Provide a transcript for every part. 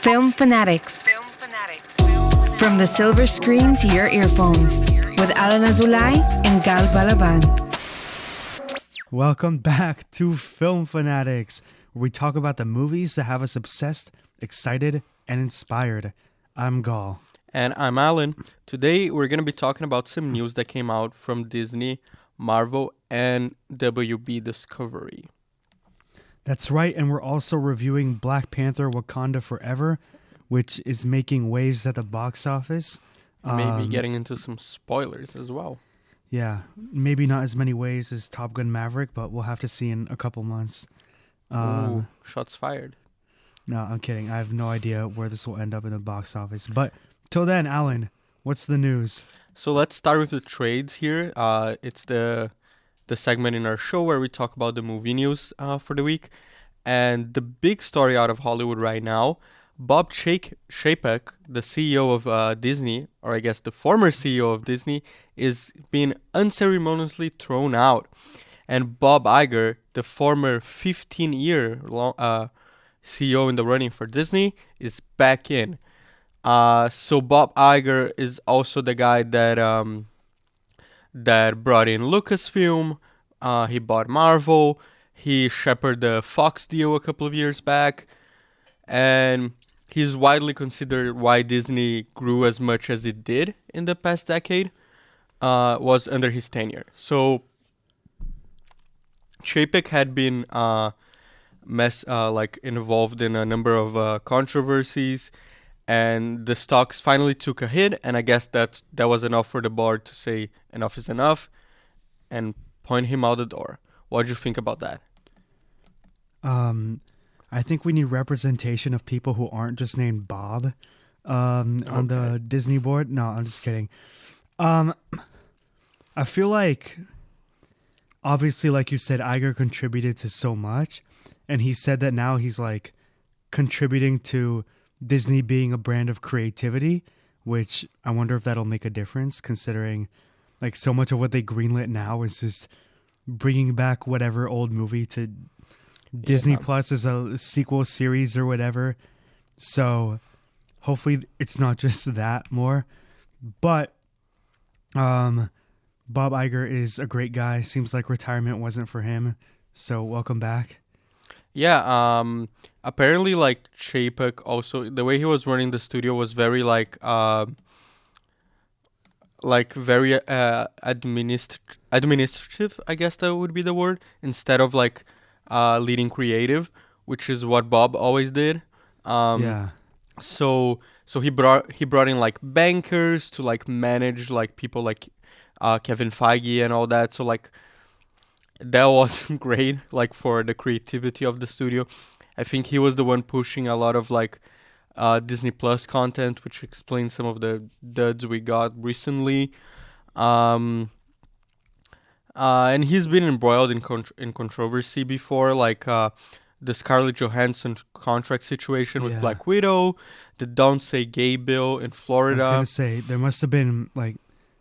Film Fanatics. From the silver screen to your earphones with Alan Azulay and Gal Balaban. Welcome back to Film Fanatics, where we talk about the movies that have us obsessed, excited, and inspired. I'm Gal. And I'm Alan. Today we're going to be talking about some news that came out from Disney, Marvel, and WB Discovery. That's right, and we're also reviewing Black Panther Wakanda Forever, which is making waves at the box office. Maybe getting into some spoilers as well. Yeah, maybe not as many waves as Top Gun Maverick, but we'll have to see in a couple months. Ooh, shots fired. No, I'm kidding. I have no idea where this will end up in the box office. But till then, Alan, what's the news? So let's start with the trades here. It's the segment in our show where we talk about the movie news for the week. And the big story out of Hollywood right now, Bob Chapek, the CEO of Disney, or I guess the former CEO of Disney, is being unceremoniously thrown out. And Bob Iger, the former 15-year CEO in the running for Disney, is back in. So Bob Iger is also the guy that brought in Lucasfilm. He bought Marvel. He shepherded the Fox deal a couple of years back. And he's widely considered why Disney grew as much as it did in the past decade was under his tenure. So Chapek had been involved in a number of controversies, and the stocks finally took a hit, and I guess that was enough for the board to say enough is enough and point him out the door. What do you think about that? I think we need representation of people who aren't just named Bob on the Disney board. No, I'm just kidding. I feel like, obviously, like you said, Iger contributed to so much, and he said that now he's like contributing to Disney being a brand of creativity, which I wonder if that'll make a difference, considering like so much of what they greenlit now is just bringing back whatever old movie to Disney Plus as a sequel series or whatever. So hopefully it's not just that more. But Bob Iger is a great guy. Seems like retirement wasn't for him. So welcome back. Yeah, apparently, like, Chapek also, the way he was running the studio was very, very administrative, I guess that would be the word, instead of, leading creative, which is what Bob always did. So he brought in, like, bankers to, like, manage, like, people like Kevin Feige and all that, so, like, that wasn't great, like, for the creativity of the studio. I think he was the one pushing a lot of, like, Disney Plus content, which explains some of the duds we got recently. And he's been embroiled in controversy before, like the Scarlett Johansson contract situation with Black Widow, the Don't Say Gay bill in Florida. I was going to say, there must have been, like,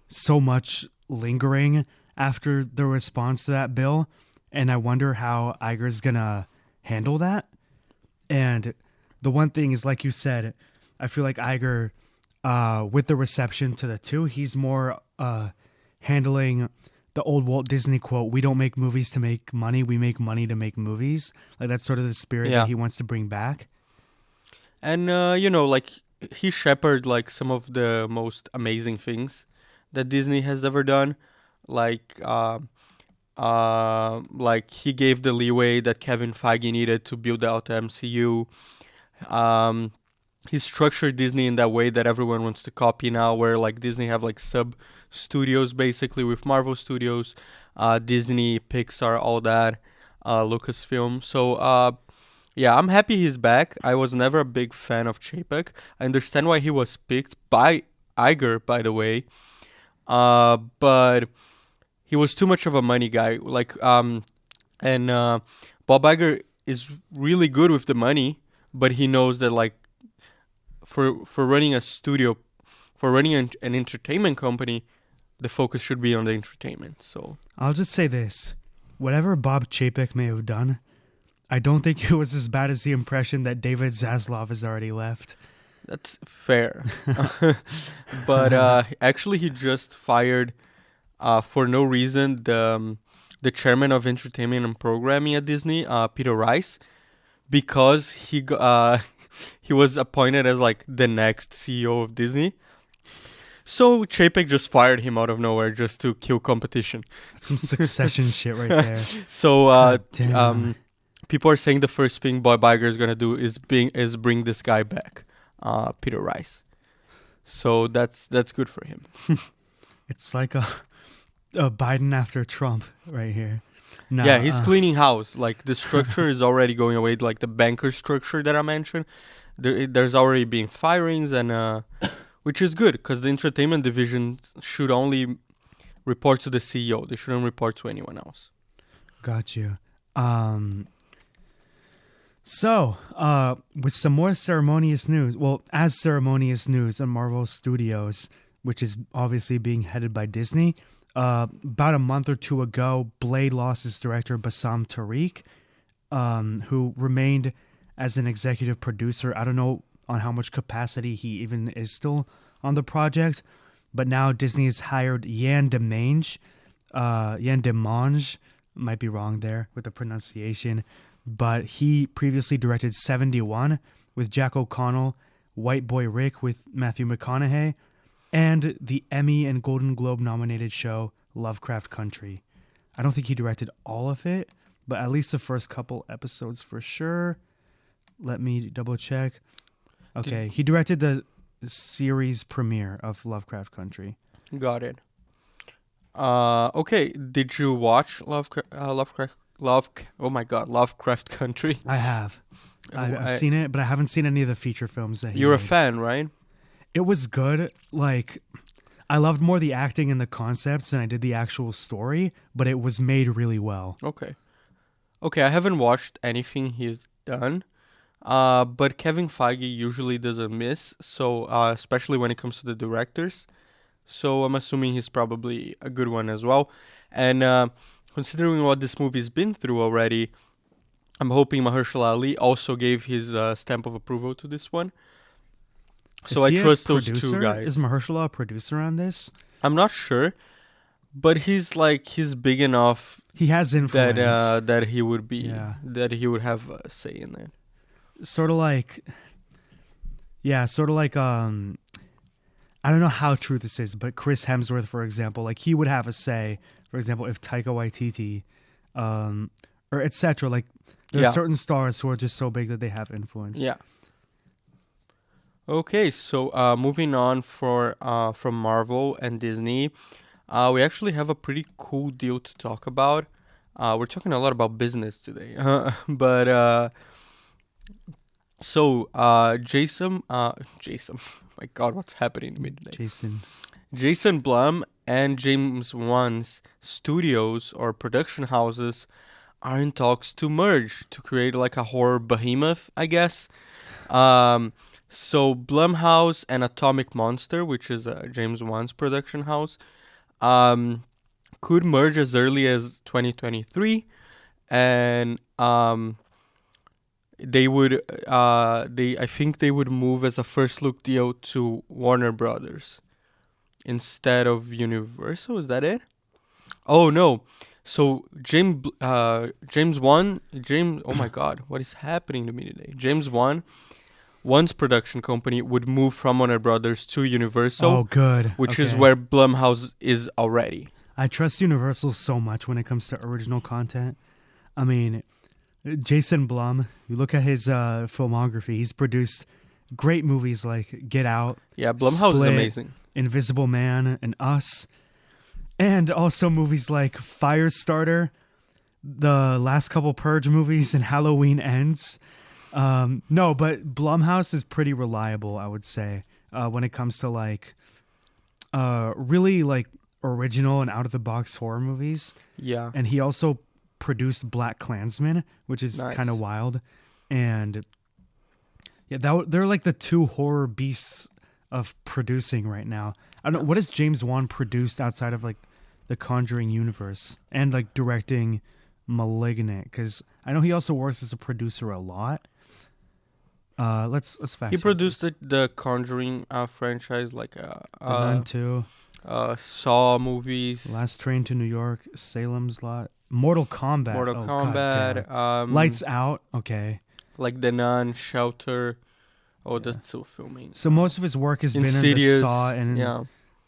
so much lingering after the response to that bill, and I wonder how Iger's gonna handle that. And the one thing is, like you said, I feel like Iger, with the reception to the two, he's more handling the old Walt Disney quote, "We don't make movies to make money, we make money to make movies." Like, that's sort of the spirit that he wants to bring back. And like, he shepherded, like, some of the most amazing things that Disney has ever done. Like he gave the leeway that Kevin Feige needed to build out the MCU. He structured Disney in that way that everyone wants to copy now, where, like, Disney have, like, sub studios basically with Marvel Studios, Disney, Pixar, all that, Lucasfilm. So I'm happy he's back. I was never a big fan of Chapek. I understand why he was picked by Iger, by the way, but he was too much of a money guy. Like, Bob Iger is really good with the money, but he knows that, like, for running a studio, for running an entertainment company, the focus should be on the entertainment. So I'll just say this: whatever Bob Chapek may have done, I don't think it was as bad as the impression that David Zaslav has already left. That's fair. But actually, he just fired for no reason the chairman of entertainment and programming at Disney, Peter Rice, because he was appointed as like the next CEO of Disney. So Chapek just fired him out of nowhere just to kill competition. Some Succession shit right there. So damn. people are saying the first thing Bob Iger is gonna do is bring this guy back, Peter Rice. So that's good for him. It's like a Biden after Trump right here. No, Yeah, he's cleaning house. Like the structure is already going away. Like the banker structure that I mentioned, there's already been firings and which is good because the entertainment division should only report to the CEO. They shouldn't report to anyone else. Got you. So, with some more ceremonious news, as ceremonious news on Marvel Studios, which is obviously being headed by Disney, about a month or two ago, Blade lost its director, Bassam Tariq, who remained as an executive producer. I don't know on how much capacity he even is still on the project, but now Disney has hired Yann Demange, might be wrong there with the pronunciation, but he previously directed 71 with Jack O'Connell, White Boy Rick with Matthew McConaughey, and the Emmy and Golden Globe nominated show Lovecraft Country. I don't think he directed all of it, but at least the first couple episodes for sure. Let me double check. Okay, he directed the series premiere of Lovecraft Country. Got it. Okay, did you watch Lovecraft Country? I have. I've seen it, but I haven't seen any of the feature films that he You're a made. fan, right? It was good. Like, I loved more the acting and the concepts than I did the actual story, but it was made really well. Okay, I haven't watched anything he's done, but Kevin Feige usually doesn't miss, so especially when it comes to the directors. So I'm assuming he's probably a good one as well. And considering what this movie's been through already, I'm hoping Mahershala Ali also gave his stamp of approval to this one. So I trust those two guys. Is Mahershala a producer on this? I'm not sure, but he's big enough. He has influence. That he would be that he would have a say in it. Sort of like I don't know how true this is, but Chris Hemsworth, for example, like he would have a say. For example, if Taika Waititi, or etc. Like there are certain stars who are just so big that they have influence. Yeah. Okay, so moving on from Marvel and Disney, we actually have a pretty cool deal to talk about. We're talking a lot about business today, but Jason, my God, what's happening to me today? Jason Blum and James Wan's studios or production houses are in talks to merge to create like a horror behemoth, I guess. So Blumhouse and Atomic Monster, which is James Wan's production house, could merge as early as 2023, and I think they would move as a first look deal to Warner Brothers instead of Universal. Is that it? Oh no. So James Wan, oh my God, what is happening to me today? James Wan's production company would move from Warner Brothers to Universal. Oh, good. Which is where Blumhouse is already. I trust Universal so much when it comes to original content. I mean, Jason Blum, you look at his filmography, he's produced great movies like Get Out. Yeah, Blumhouse is amazing. Invisible Man and Us. And also movies like Firestarter, the last couple Purge movies, and Halloween Ends. No, but Blumhouse is pretty reliable, I would say, when it comes to like really like original and out of the box horror movies. Yeah. And he also produced Black Klansman, which is kind of wild. And yeah, they're like the two horror beasts of producing right now. I don't know, what has James Wan produced outside of like the Conjuring universe and like directing Malignant? Because I know he also works as a producer a lot. Let's fact He check produced this. the Conjuring franchise, like The Nun 2, Saw movies, Last Train to New York, Salem's Lot, Mortal Kombat. Mortal Oh god damn. Kombat, Lights Out. Okay. like The Nun, Shelter. Oh, Yeah. that's still filming. So most of his work has been in the Insidious, Saw yeah,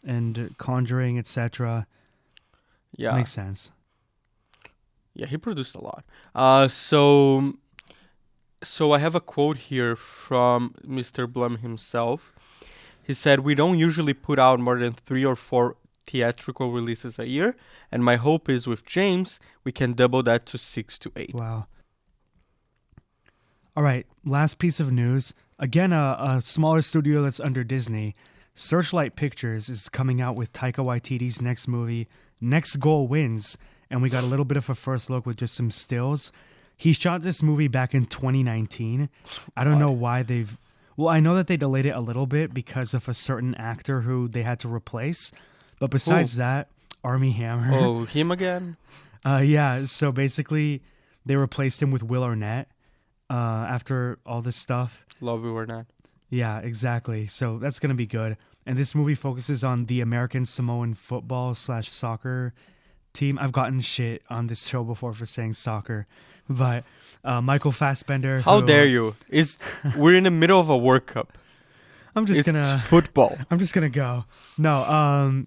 and Conjuring, etc. yeah, Makes sense. yeah. He produced a lot. So I have a quote here from Mr. Blum himself. He said, "We don't usually put out more than 3 or 4 theatrical releases a year, and my hope is with James, we can double that to 6 to 8." Wow. All right, last piece of news. Again, a smaller studio that's under Disney, Searchlight Pictures, is coming out with Taika Waititi's next movie, Next Goal Wins, and we got a little bit of a first look with just some stills. He shot this movie back in 2019. I don't know why they've... Well, I know that they delayed it a little bit because of a certain actor who they had to replace. But besides that, Armie Hammer. Oh, him again? Yeah, so basically they replaced him with Will Arnett after all this stuff. Love it or not. Yeah, exactly. So that's going to be good. And this movie focuses on the American Samoan football/soccer team. I've gotten shit on this show before for saying soccer. But Michael Fassbender. How dare you? We're in the middle of a World Cup. It's football. I'm just gonna go. No,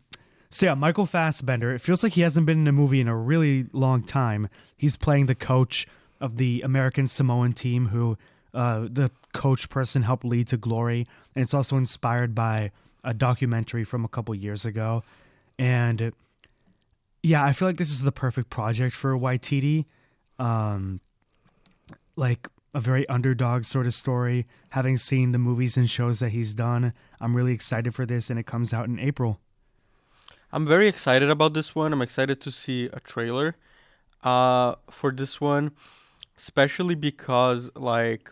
so yeah, Michael Fassbender. It feels like he hasn't been in a movie in a really long time. He's playing the coach of the American Samoan team who the coach person helped lead to glory. And it's also inspired by a documentary from a couple years ago. And yeah, I feel like this is the perfect project for Waititi. Like a very underdog sort of story. Having seen the movies and shows that he's done, I'm really excited for this, and it comes out in April. I'm very excited about this one. I'm excited to see a trailer for this one, especially because, like,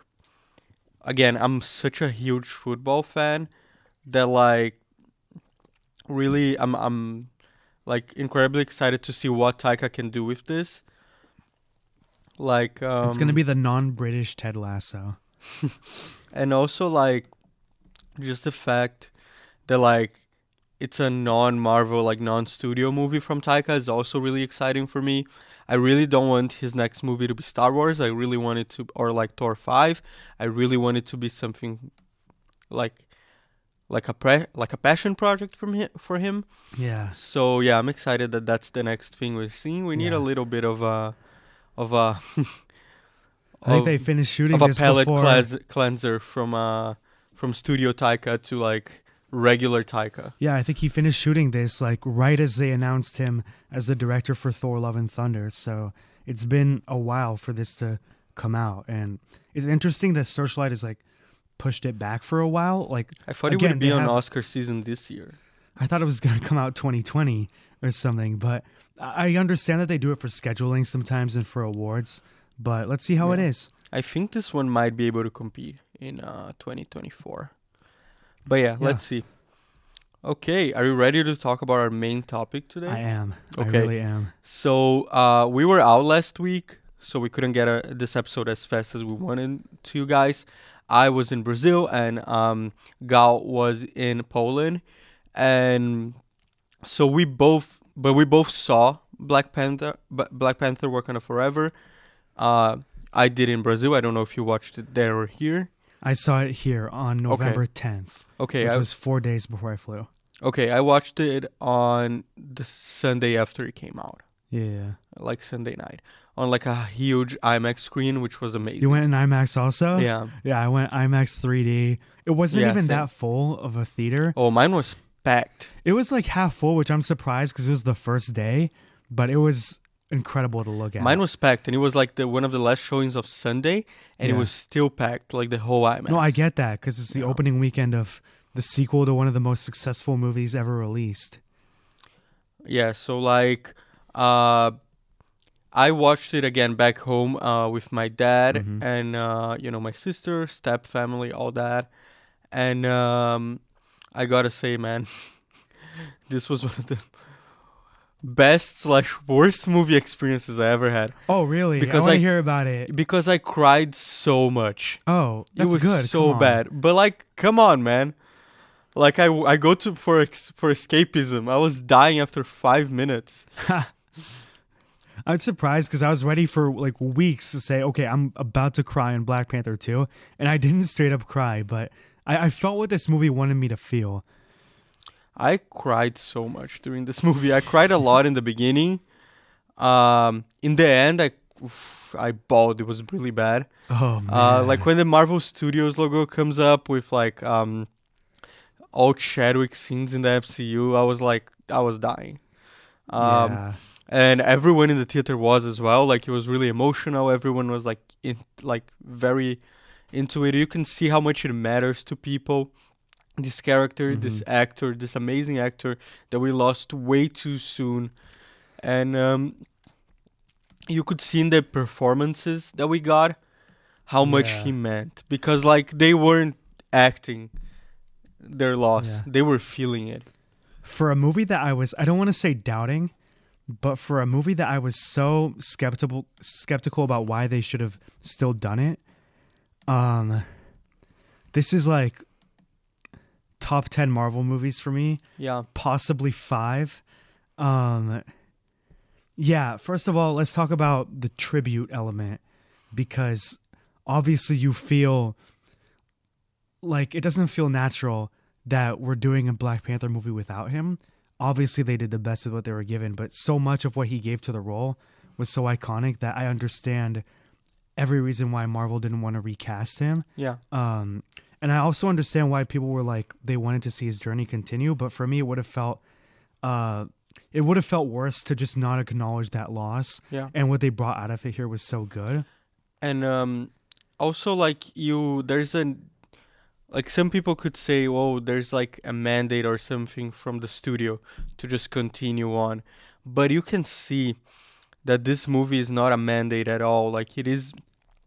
again, I'm such a huge football fan that, like, really, I'm like incredibly excited to see what Taika can do with this. Like, It's gonna be the non-British Ted Lasso. and also, like, just the fact that, like, it's a non-Marvel, like, non-studio movie from Taika is also really exciting for me. I really don't want his next movie to be Star Wars. I really want it to, or like Thor 5. I really want it to be something like a passion project for him. Yeah. So yeah, I'm excited that that's the next thing we're seeing. We need a little bit of a I think they finished shooting of a this palate before. cleanser from Studio Taika to, like, regular Taika. Yeah, I think he finished shooting this like right as they announced him as the director for Thor: Love and Thunder. So it's been a while for this to come out, and it's interesting that Searchlight is like pushed it back for a while. Like, I thought it would be on Oscar season this year. I thought it was going to come out 2020 or something, but I understand that they do it for scheduling sometimes and for awards. But let's see how it is. I think this one might be able to compete in 2024. But yeah, let's see. Okay, are you ready to talk about our main topic today? I am. Okay. I really am. So we were out last week, so we couldn't get this episode as fast as we wanted to, guys. I was in Brazil, and Gal was in Poland. And so we both saw Black Panther Wakanda Forever. I did in Brazil. I don't know if you watched it there or here. I saw it here on November 10th. Okay. Which was 4 days before I flew. Okay, I watched it on the Sunday after it came out. Yeah. Like Sunday night. On like a huge IMAX screen, which was amazing. You went in IMAX also? Yeah. Yeah, I went IMAX 3D. It wasn't even that full of a theater. Oh, mine was packed. It was like half full, which I'm surprised because it was the first day. But it was incredible to look at. Mine was packed, and it was like one of the last showings of Sunday, and it was still packed, like the whole IMAX. No, I get that because it's the opening weekend of the sequel to one of the most successful movies ever released. Yeah, so like, I watched it again back home with my dad and my sister, step family, all that, and I gotta say, man, this was one of the best slash worst movie experiences I ever had. Oh, really? Because I want I- to hear about it. Because I cried so much. Oh, that's it was good. so Come on. bad. But like, come on, man. Like I go to for escapism. I was dying after 5 minutes. I'm surprised because I was ready for like weeks to say, okay, I'm about to cry in Black Panther 2, and I didn't straight up cry, but I felt what this movie wanted me to feel. I cried so much during this movie. I cried a lot in the beginning. In the end, I bawled. It was really bad. Oh man! Like when the Marvel Studios logo comes up with like all Chadwick scenes in the MCU, I was dying. Yeah. And everyone in the theater was as well. Like it was really emotional. Everyone was like very into it. You can see how much it matters to people. This character, this actor, this amazing actor that we lost way too soon, and you could see in the performances that we got how much Yeah. he meant, because like they weren't acting their loss. Yeah. They were feeling it. For a movie that I don't want to say doubting, but for a movie that I was so skeptical about why they should have still done it, this is like top 10 Marvel movies for me, Yeah. possibly 5. Yeah, first of all, let's talk about the tribute element, because obviously you feel like it doesn't feel natural that we're doing a Black Panther movie without him. Obviously they did the best with what they were given, but so much of what he gave to the role was so iconic that I understand every reason why Marvel didn't want to recast him. Yeah. And I also understand why people were like, they wanted to see his journey continue, but for me it would have felt worse to just not acknowledge that loss. Yeah. And what they brought out of it here was so good. And also like there's like some people could say, well, there's like a mandate or something from the studio to just continue on. But you can see that this movie is not a mandate at all. Like it is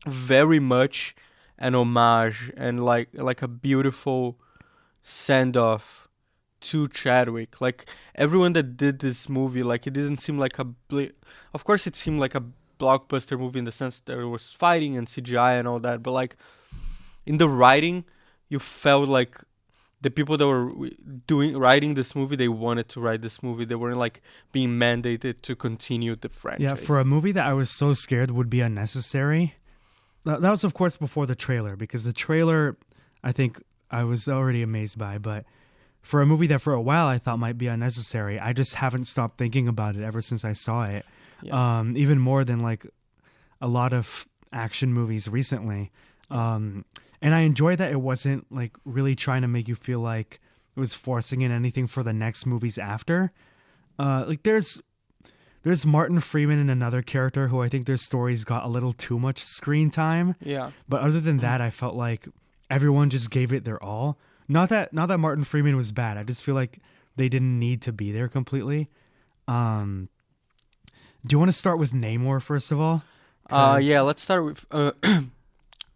very much an homage and like a beautiful send off to Chadwick. Like everyone that did this movie, like it didn't seem like of course it seemed like a blockbuster movie in the sense that there was fighting and CGI and all that, but like in the writing, you felt like the people that were writing this movie, they wanted to write this movie. They weren't like being mandated to continue the franchise. Yeah, for a movie that I was so scared would be unnecessary. That was, of course, before the trailer, because the trailer, I think I was already amazed by. But for a movie that for a while I thought might be unnecessary, I just haven't stopped thinking about it ever since I saw it. Yeah. Even more than like a lot of action movies recently. And I enjoy that it wasn't like really trying to make you feel like it was forcing in anything for the next movies after. Like there's Martin Freeman and another character who I think their stories got a little too much screen time. Yeah. But other than that, I felt like everyone just gave it their all. Not that Martin Freeman was bad. I just feel like they didn't need to be there completely. Do you want to start with Namor first of all? Yeah, let's start with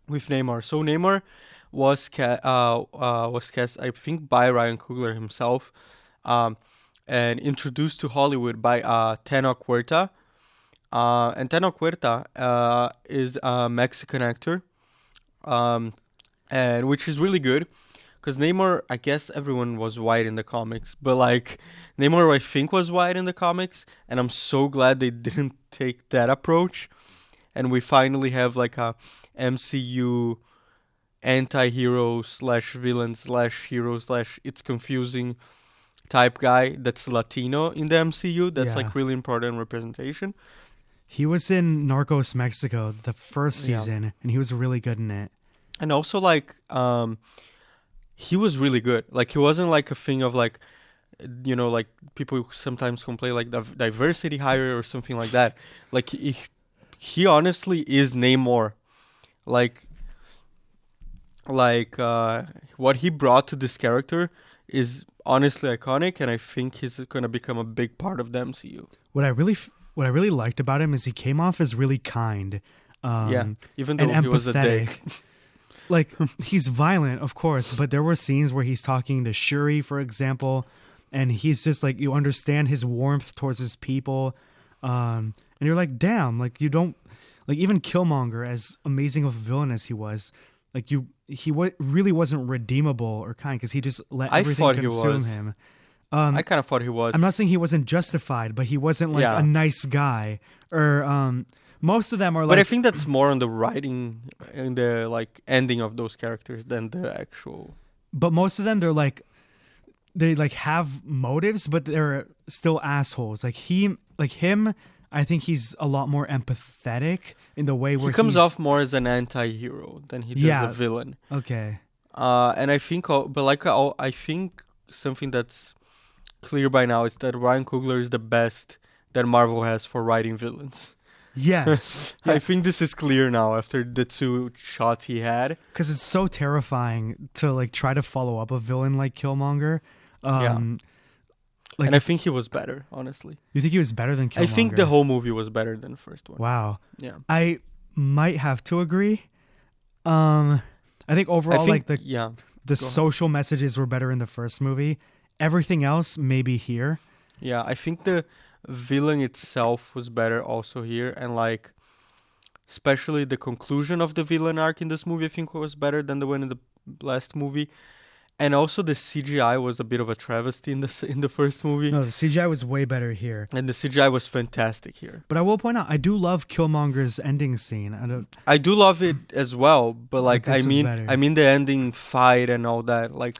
with Namor. So Namor was cast, I think, by Ryan Coogler himself, and introduced to Hollywood by Tenoch Huerta. And Tenoch Huerta is a Mexican actor, and which is really good, because Namor, I guess everyone was white in the comics, but like Namor, I think, was white in the comics, and I'm so glad they didn't take that approach. And we finally have like a MCU anti-hero slash villain slash hero slash it's confusing type guy that's Latino in the MCU. That's like really important representation. He was in Narcos Mexico the first season, and he was really good in it. And also like he was really good. Like he wasn't like a thing of like, you know, like people sometimes complain like diversity hire or something like that. Like he honestly is Namor. Like what he brought to this character is honestly iconic, and I think he's gonna become a big part of the MCU. What I really liked about him is he came off as really kind. Even though and he was a dick. Like he's violent, of course, but there were scenes where he's talking to Shuri, for example, and he's just like, you understand his warmth towards his people, and you're like, damn, like you don't like even Killmonger, as amazing of a villain as he was, like really wasn't redeemable or kind because he just let everything consume him. I kind of thought he was. I'm not saying he wasn't justified, but he wasn't like a nice guy. Or most of them are like. But I think that's more on the writing and the like ending of those characters than the actual. But most of them, they have motives, but they're still assholes. Like him. I think he's a lot more empathetic in the way where he comes off more as an anti-hero than he does a villain. Okay. And I think, I think something that's clear by now is that Ryan Coogler is the best that Marvel has for writing villains. Yes. I think this is clear now after the 2 shots he had. Because it's so terrifying to like try to follow up a villain like Killmonger. And I think he was better, honestly. You think he was better than Killmonger? I think the whole movie was better than the first one. Wow. Yeah. I might have to agree. I think overall, the social messages were better in the first movie. Everything else, maybe here. Yeah, I think the villain itself was better also here. And like, especially the conclusion of the villain arc in this movie, I think was better than the one in the last movie. And also the CGI was a bit of a travesty in the first movie. No, the CGI was way better here. And the CGI was fantastic here. But I will point out, I do love Killmonger's ending scene. I do love it as well, but like I mean the ending fight and all that. Like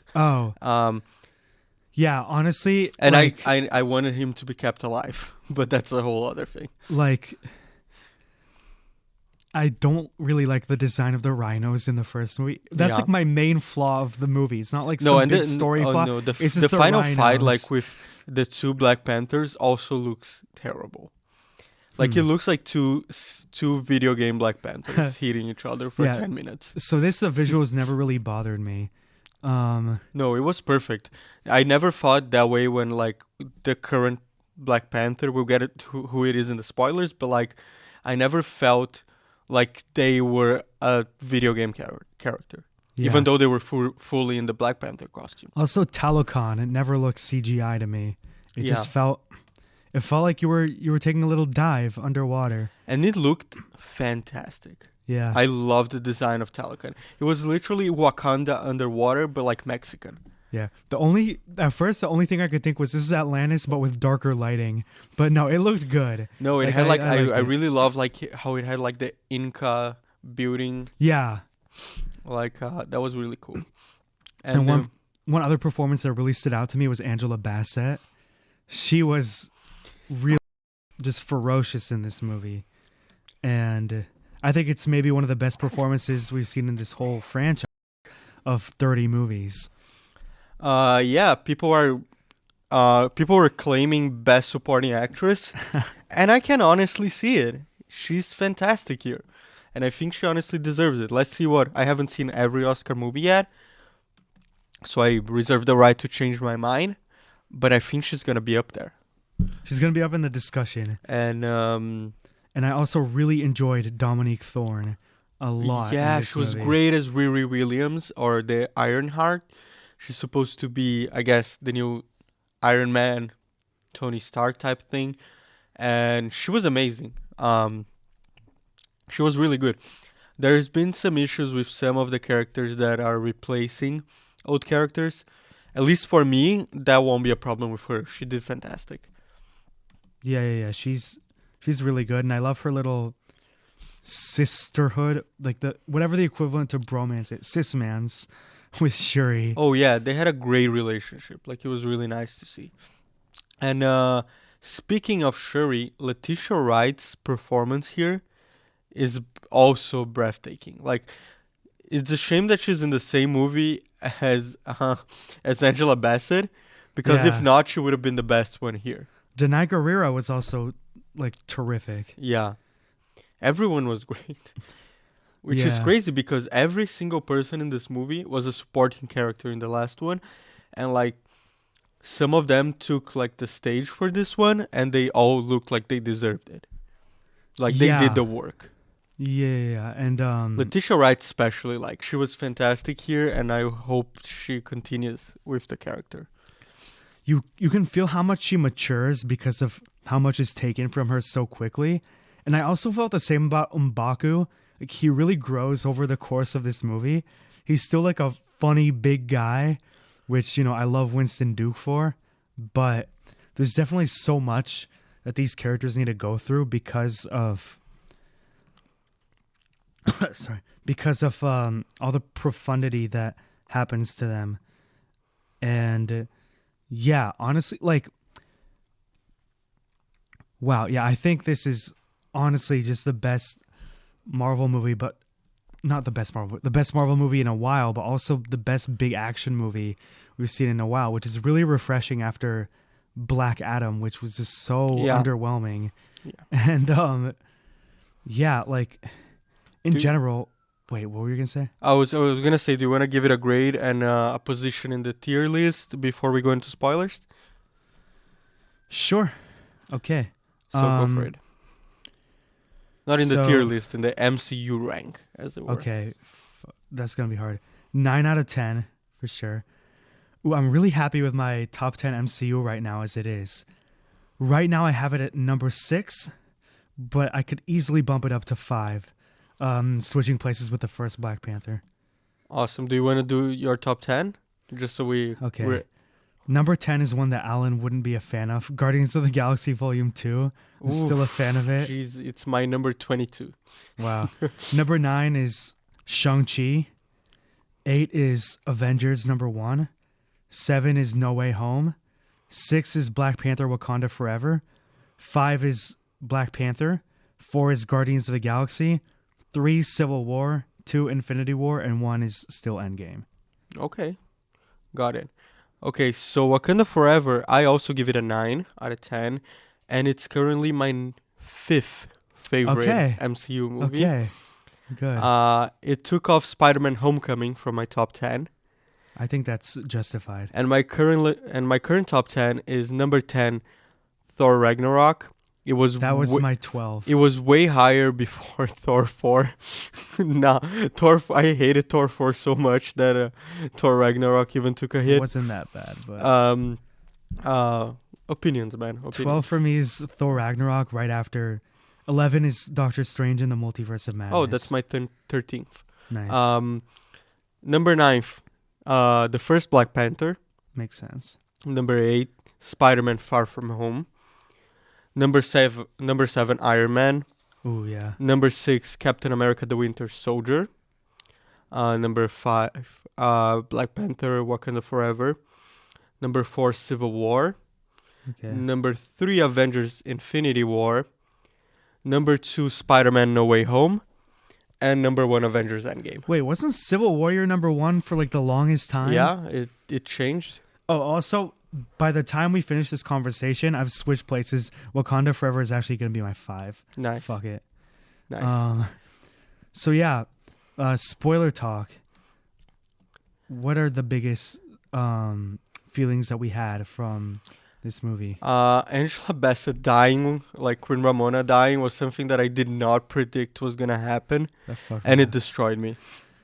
yeah, honestly, and I wanted him to be kept alive, but that's a whole other thing. Like, I don't really like the design of the rhinos in the first movie. That's like my main flaw of the movie. It's not like some big story flaw. No, it's just the final rhinos. fight, like with the 2 Black Panthers, also looks terrible. Like it looks like two video game Black Panthers hitting each other for 10 minutes. So this visual has never really bothered me. No, it was perfect. I never thought that way when like the current Black Panther, we'll get it who it is in the spoilers, but like I never felt like they were a video game character, even though they were fully in the Black Panther costume. Also, Talokan, it never looked CGI to me. It just felt like you were taking a little dive underwater, and it looked fantastic. Yeah, I loved the design of Talokan. It was literally Wakanda underwater, but like Mexican. Yeah. At first, the only thing I could think was this is Atlantis, but with darker lighting. But no, it looked good. No, it had I really love like how it had like the Inca building. Yeah. Like that was really cool. And one other performance that really stood out to me was Angela Bassett. She was really just ferocious in this movie. And I think it's maybe one of the best performances we've seen in this whole franchise of 30 movies. People were claiming best supporting actress, and I can honestly see it. She's fantastic here, and I think she honestly deserves it. Let's see I haven't seen every Oscar movie yet, so I reserve the right to change my mind, but I think she's gonna be up there. She's gonna be up in the discussion, and I also really enjoyed Dominique Thorne a lot. Yeah, she was great as Riri Williams or the Ironheart. She's supposed to be, I guess, the new Iron Man, Tony Stark type thing. And she was amazing. She was really good. There's been some issues with some of the characters that are replacing old characters. At least for me, that won't be a problem with her. She did fantastic. Yeah. She's really good. And I love her little sisterhood. Like whatever the equivalent to bromance is. Cis-mans. With Shuri. Oh yeah, they had a great relationship. Like it was really nice to see. And speaking of Shuri, Letitia Wright's performance here is also breathtaking. Like it's a shame that she's in the same movie as Angela Bassett, because if not, she would have been the best one here. Danai Gurira was also like terrific. Yeah, everyone was great. Which is crazy because every single person in this movie was a supporting character in the last one. And like some of them took like the stage for this one and they all looked like they deserved it. Like they did the work. Yeah. And Letitia Wright especially, like she was fantastic here and I hope she continues with the character. you can feel how much she matures because of how much is taken from her so quickly. And I also felt the same about M'Baku. Like, he really grows over the course of this movie. He's still like a funny big guy, which, I love Winston Duke for, but there's definitely so much that these characters need to go through because of all the profundity that happens to them. And yeah, honestly, like, wow, yeah, I think this is honestly just the best Marvel movie, but not the best Marvel movie in a while, but also the best big action movie we've seen in a while, which is really refreshing after Black Adam, which was just so underwhelming. Yeah. And yeah, like in general, wait, what were you gonna say? I was gonna say, do you want to give it a grade and a position in the tier list before we go into spoilers? Sure. Okay. So go for it. Not in the tier list, in the MCU rank, as it were. Okay, that's gonna be hard. 9 out of 10 for sure. Ooh, I'm really happy with my top 10 MCU right now as it is. Right now I have it at number 6, but I could easily bump it up to 5. Switching places with the first Black Panther. Awesome. Do you want to do your top 10? Just so we... Okay. Number 10 is one that Alan wouldn't be a fan of. Guardians of the Galaxy Volume 2. I'm still a fan of it. Jeez, it's my number 22. Wow. Number 9 is Shang-Chi. 8 is Avengers number 1. 7 is No Way Home. 6 is Black Panther Wakanda Forever. 5 is Black Panther. 4 is Guardians of the Galaxy. 3 Civil War. 2 Infinity War. And 1 is still Endgame. Okay. Got it. Okay, so Wakanda Forever, I also give it a 9 out of 10. And it's currently my 5th favorite MCU movie. Okay. Good. It took off Spider-Man Homecoming from my top 10. I think that's justified. And my current top 10 is number 10, Thor Ragnarok. That was my 12. It was way higher before Thor 4. I hated Thor 4 so much that Thor Ragnarok even took a hit. It wasn't that bad, but opinions, man. 12 for me is Thor Ragnarok. Right after 11 is Doctor Strange in the Multiverse of Madness. Oh, that's my 13th. Nice. Number 9, the first Black Panther. Makes sense. Number 8, Spider-Man Far From Home. Number 7, Iron Man. Oh, yeah. Number 6, Captain America: The Winter Soldier. Number 5, Black Panther: Wakanda Forever. Number 4, Civil War. Okay. Number 3, Avengers: Infinity War. Number 2, Spider-Man: No Way Home. And number 1, Avengers: Endgame. Wait, wasn't Civil War your number 1 for like the longest time? Yeah, it changed. Oh, also, by the time we finish this conversation, I've switched places. Wakanda Forever is actually going to be my 5. Nice. Fuck it. Nice. So yeah, spoiler talk. What are the biggest feelings that we had from this movie? Angela Bassett dying, like Queen Ramona dying, was something that I did not predict was going to happen. And it destroyed me.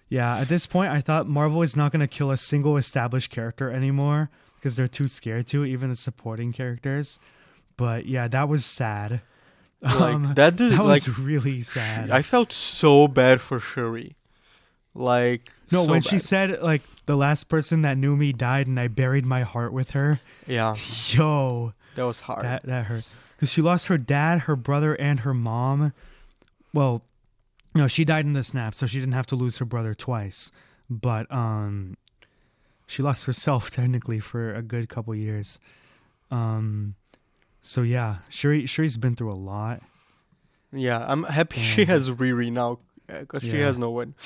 Yeah, at this point, I thought Marvel is not going to kill a single established character anymore because they're too scared to, even the supporting characters. But yeah, that was sad. Like, that was really sad. I felt so bad for Shuri. Like, no, so when bad. she said, like, the last person that knew me died and I buried my heart with her. Yeah. Yo. That was hard. That hurt. Because she lost her dad, her brother, and her mom. Well, no, she died in the snap, so she didn't have to lose her brother twice. But she lost herself, technically, for a good couple years. So, yeah, Shuri's been through a lot. Yeah, I'm happy she has Riri now, because she has no one.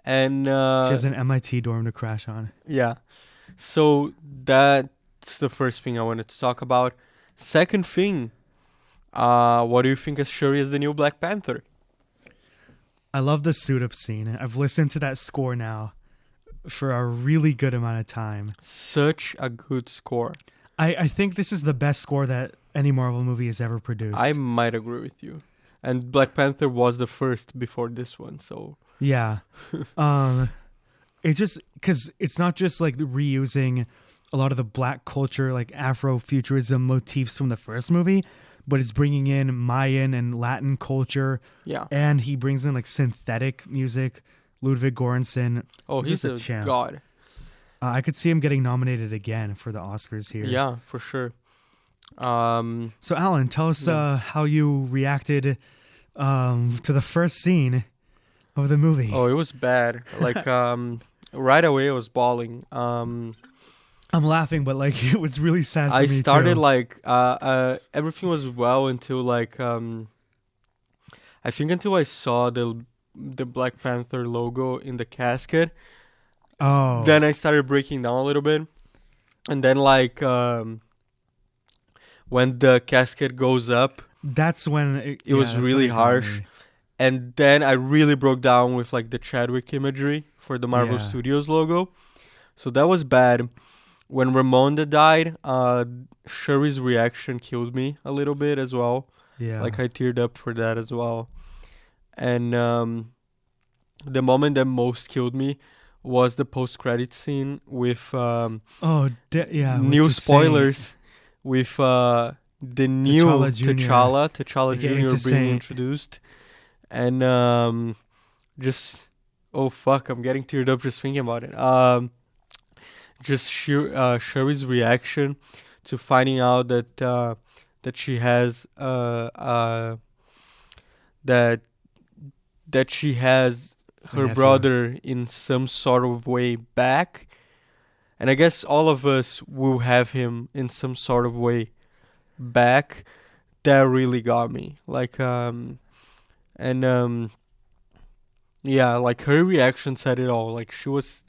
And she has an MIT dorm to crash on. Yeah. So, that's the first thing I wanted to talk about. Second thing, what do you think of Shuri as the new Black Panther? I love the suit-up scene. I've listened to that score now for a really good amount of time. Such a good score. I think this is the best score that any Marvel movie has ever produced. I might agree with you. And Black Panther was the first before this one, so... Yeah. It just... Because it's not just like reusing a lot of the black culture, like Afrofuturism motifs from the first movie, but it's bringing in Mayan and Latin culture. Yeah. And he brings in like synthetic music. Ludwig Göransson. Oh, he's a champ. god. I could see him getting nominated again for the Oscars here. Yeah, for sure. So, Alan, tell us how you reacted to the first scene of the movie. Oh, it was bad. Like, right away I was bawling. I'm laughing, but like it was really sad for I me started too. like everything was well until like I think until I saw the Black Panther logo in the casket. Oh. Then I started breaking down a little bit, and then like when the casket goes up, That's when it was really harsh. And then I really broke down with like the Chadwick imagery for the Marvel Yeah. Studios logo. So that was bad. When Ramonda died, Shuri's reaction killed me a little bit as well. Yeah. Like I teared up for that as well. And the moment that most killed me was the post-credit scene with yeah. new with spoilers with the new T'Challa Jr. T'Challa AKA Jr. being Toussaint. introduced. And just, oh fuck, I'm getting teared up just thinking about it. Just Shuri's reaction to finding out that she has that she has her nephew. brother in some sort of way back, and I guess all of us will have him in some sort of way back. That really got me. Like yeah, like her reaction said it all. Like she was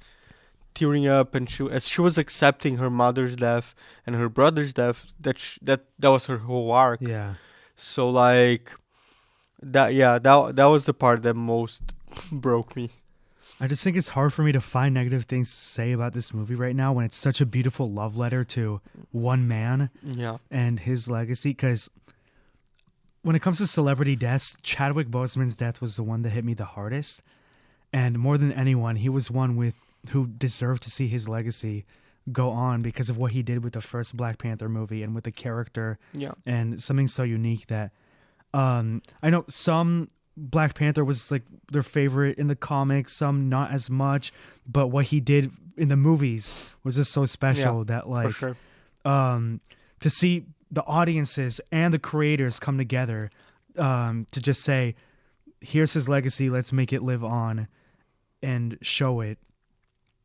tearing up, and as she was accepting her mother's death and her brother's death, that was her whole arc. Yeah. So like that was the part that most broke me. I just think it's hard for me to find negative things to say about this movie right now when it's such a beautiful love letter to one man Yeah. and his legacy. Because when it comes to celebrity deaths, Chadwick Boseman's death was the one that hit me the hardest. And more than anyone, he was one who deserved to see his legacy go on because of what he did with the first Black Panther movie and with the character. Yeah. And something so unique that I know some Black Panther was like their favorite in the comics, some not as much, but what he did in the movies was just so special that like For sure. To see the audiences and the creators come together to just say, here's his legacy, let's make it live on and show it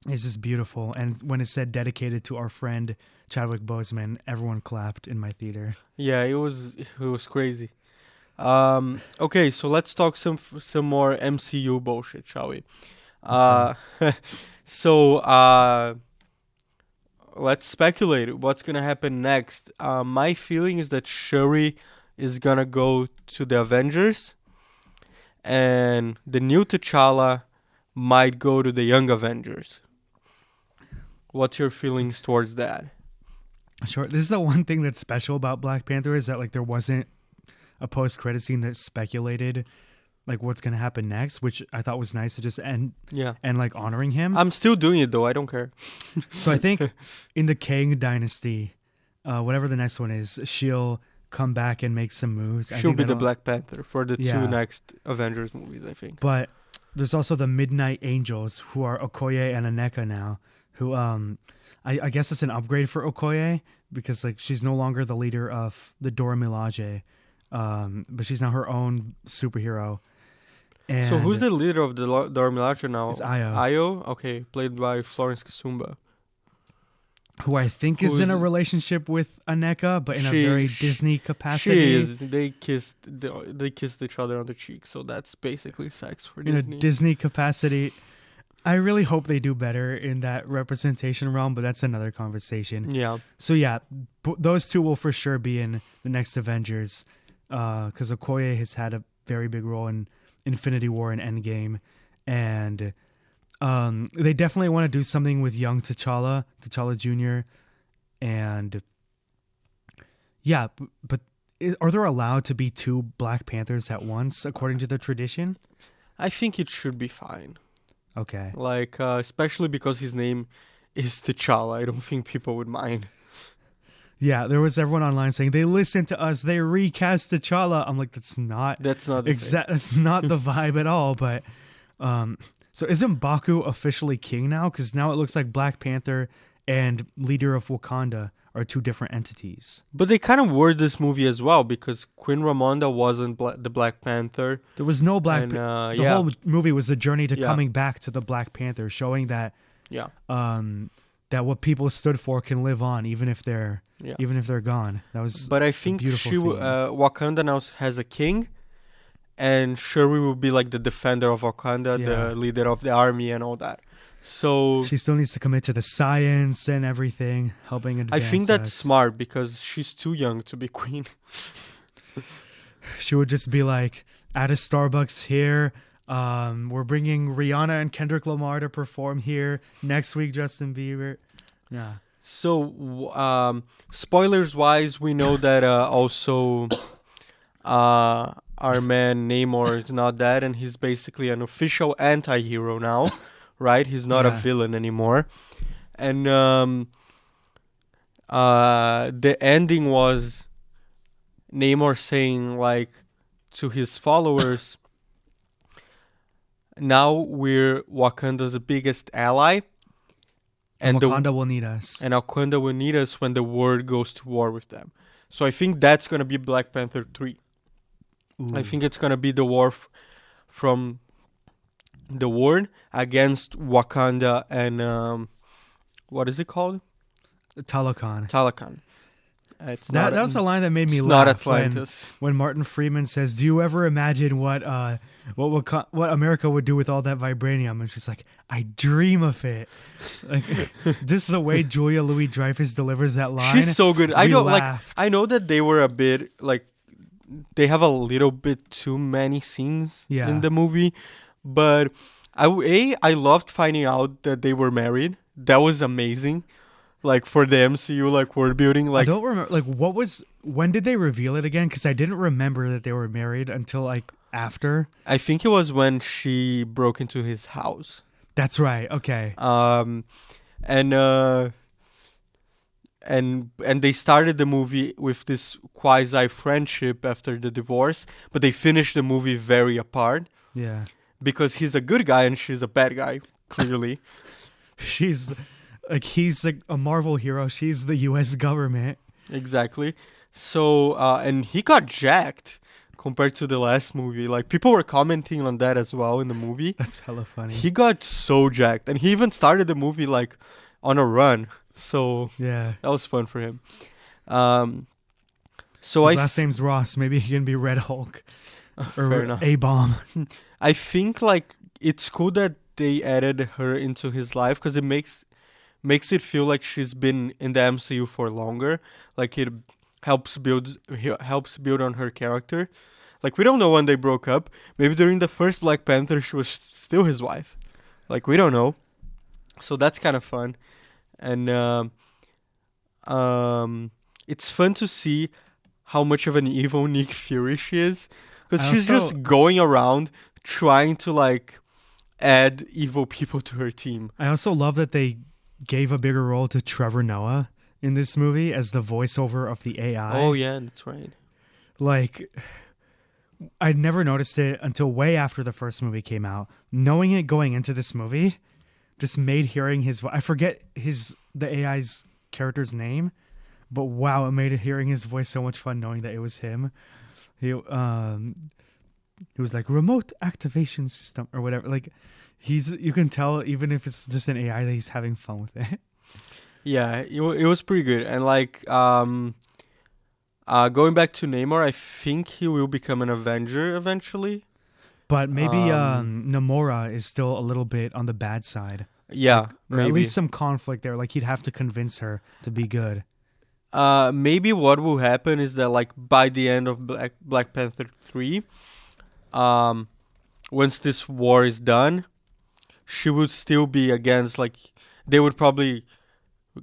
is just beautiful. And when it said dedicated to our friend Chadwick Boseman, everyone clapped in my theater. Yeah, it was crazy. Okay, so let's talk some more MCU bullshit, shall we? So let's speculate what's gonna happen next. My feeling is that Shuri is gonna go to the Avengers, and the new T'Challa might go to the Young Avengers. What's your feelings towards that? Sure. This is the one thing that's special about Black Panther is that like there wasn't a post-credit scene that speculated like what's gonna happen next, which I thought was nice to just end and like honoring him. I'm still doing it though. I don't care. So I think in the Kang dynasty, whatever the next one is, she'll come back and make some moves. She'll be the Black Panther for the two next Avengers movies, I think. But there's also the Midnight Angels, who are Okoye and Aneka now, who I guess it's an upgrade for Okoye because like she's no longer the leader of the Dora Milaje, but she's now her own superhero. And so who's the leader of the Dora Milaje now? It's Ayo. Ayo? Okay, played by Florence Kasumba. Who I think is in a relationship with Aneka, but in a very Disney capacity. She is. They kissed each other on the cheek, so that's basically sex for Disney. In a Disney capacity. I really hope they do better in that representation realm, but that's another conversation. Yeah. So yeah, those two will for sure be in the next Avengers, because Okoye has had a very big role in Infinity War and Endgame, and they definitely want to do something with young T'Challa Jr. And yeah, but are there allowed to be two Black Panthers at once according to the tradition? I think it should be fine. Okay. Like, especially because his name is T'Challa. I don't think people would mind. Yeah, there was everyone online saying they listened to us, they recast T'Challa. I'm like, that's not the that's not the vibe at all. But so isn't Baku officially king now? Because now it looks like Black Panther and leader of Wakanda are two different entities. But they kind of were this movie as well, because Queen Ramonda wasn't the Black Panther. There was no Black. And, the whole movie was a journey to Yeah. coming back to the Black Panther, showing that Yeah. that what people stood for can live on, even if they're Yeah. gone. That was. But I think beautiful theme. Wakanda now has a king, and Shuri will be like the defender of Wakanda, Yeah. the leader of the army, and all that. So She still needs to commit to the science and everything, helping advance I think that's us. smart, because she's too young to be queen. She would just be like, at a Starbucks here. We're bringing Rihanna and Kendrick Lamar to perform here next week. Justin Bieber. Yeah. So, spoilers wise, we know that also our man Namor is not dead, and he's basically an official anti-hero now, right? He's not a Yeah. villain anymore. And the ending was Namor saying, like, to his followers, now we're Wakanda's biggest ally. And the- Wakanda will need us. and Wakanda will need us when the world goes to war with them. So I think that's going to be Black Panther 3. I Ooh. think it's going to be the war from the world against Wakanda and what is it called? Talokan. Talakan. It's That was a line that made me it's laugh. not Atlantis. When Martin Freeman says, "Do you ever imagine what America would do with all that vibranium?" And she's like, "I dream of it." Like, just the way Julia Louis-Dreyfus delivers that line. She's so good. I we don't like. laughed. I know that they were a bit like, they have a little bit too many scenes Yeah. in the movie, but I loved finding out that they were married. That was amazing. Like, for the MCU, like, world building, I like, don't remember. Like, when did they reveal it again? Because I didn't remember that they were married until like after. I think it was when she broke into his house. That's right. Okay. And they started the movie with this quasi friendship after the divorce, but they finished the movie very apart Yeah. because he's a good guy and she's a bad guy, clearly. She's like, he's like a Marvel hero. She's the U.S. government. Exactly. So and he got jacked compared to the last movie. Like, people were commenting on that as well in the movie. That's hella funny. He got so jacked, and he even started the movie like on a run. So Yeah. that was fun for him. So His last name's Ross. Maybe he can be Red Hulk fair or enough. A-Bomb. I think like it's cool that they added her into his life because it makes it feel like she's been in the MCU for longer. Like, it helps build on her character. Like, we don't know when they broke up. Maybe during the first Black Panther she was still his wife. Like, we don't know. So that's kind of fun. And it's fun to see how much of an evil Nick Fury she is, because she's just going around trying to like add evil people to her team. I also love that they gave a bigger role to Trevor Noah in this movie as the voiceover of the AI. Oh yeah, that's right. Like, I'd never noticed it until way after the first movie came out. Knowing it going into this movie just made hearing his I forget the AI's character's name, but wow, it made hearing his voice so much fun knowing that it was him. He was like remote activation system or whatever. Like, you can tell even if it's just an AI that he's having fun with it. Yeah, it was pretty good. And like going back to Namor, I think he will become an Avenger eventually. But maybe Namora is still a little bit on the bad side. Yeah, Or maybe. at least some conflict there. Like, he'd have to convince her to be good. Maybe what will happen is that like by the end of Black Panther 3, once this war is done, she would still be against, like, they would probably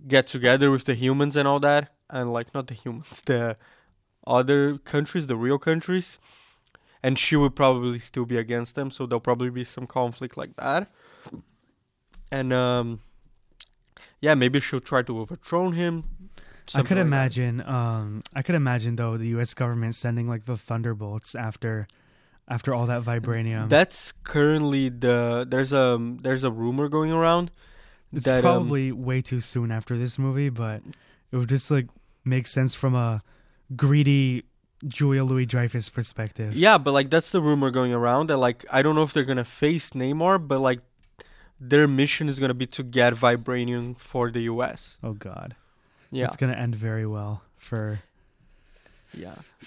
get together with the humans and all that, and like not the humans, the other countries, the real countries, and she would probably still be against them, so there'll probably be some conflict like that. And yeah, maybe she'll try to overthrow him. I could something like imagine. I could imagine though the U.S. government sending like the thunderbolts after all that vibranium. That's currently there's a rumor going around. It's that, probably way too soon after this movie, but it would just like make sense from a greedy Julia Louis-Dreyfus perspective. Yeah, but like that's the rumor going around that like I don't know if they're gonna face Namor, but like their mission is gonna be to get vibranium for the U.S. Oh God. Yeah, It's gonna end very well for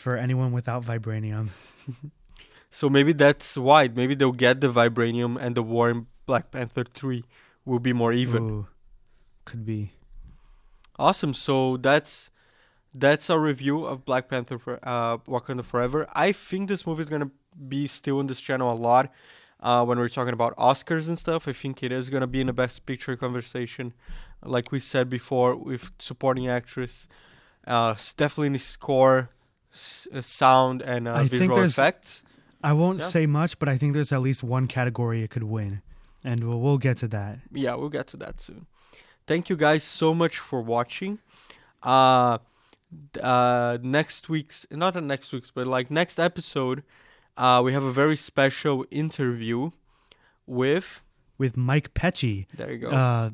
anyone without vibranium. So maybe that's why. Maybe they'll get the vibranium, and the war in Black Panther 3 will be more even. Ooh, could be. Awesome. So that's our review of Black Panther for Wakanda Forever. I think this movie is gonna be still on this channel a lot when we're talking about Oscars and stuff. I think it is gonna be in the Best Picture conversation, like we said before, with supporting actress, definitely score, sound, and visual effects. I won't say much, but I think there's at least one category it could win, and we'll get to that. Yeah, we'll get to that soon. Thank you guys so much for watching. Next episode, we have a very special interview with Mike Pecci. There you go.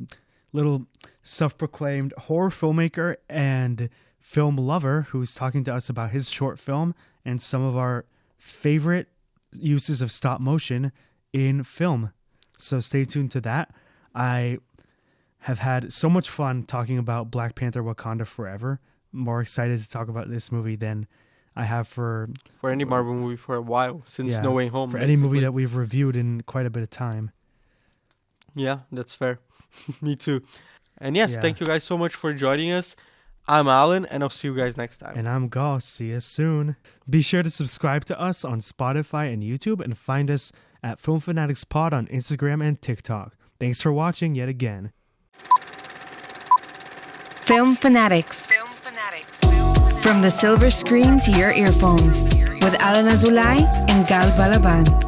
Little self-proclaimed horror filmmaker and film lover who's talking to us about his short film and some of our favorite uses of stop motion in film. So stay tuned to that. I have had so much fun talking about Black Panther Wakanda Forever. More excited to talk about this movie than I have for any Marvel movie for a while, since No Way Home. For any movie that we've reviewed in quite a bit of time. Yeah, that's fair. Me too. And yes, thank you guys so much for joining us. I'm Alan, and I'll see you guys next time. And I'm Goss. See you soon. Be sure to subscribe to us on Spotify and YouTube, and find us at Film Fanatics Pod on Instagram and TikTok. Thanks for watching yet again. Film Fanatics. From the silver screen to your earphones with Alan Azulay and Gal Balaban.